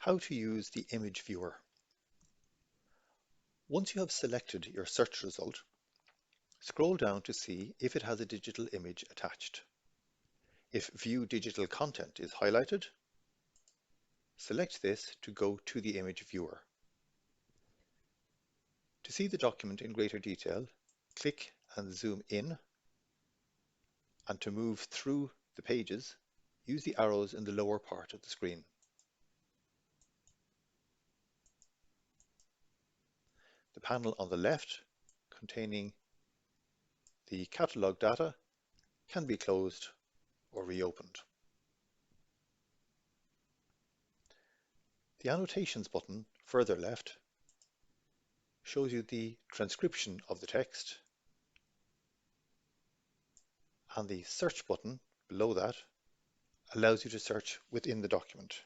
How to use the image viewer. Once you have selected your search result, scroll down to see if it has a digital image attached. If View Digital Content is highlighted, select this to go to the image viewer. To see the document in greater detail, click and zoom in, and to move through the pages, use the arrows in the lower part of the screen. The panel on the left, containing the catalogue data, can be closed or reopened. The Annotations button further left shows you the transcription of the text, and the Search button below that allows you to search within the document.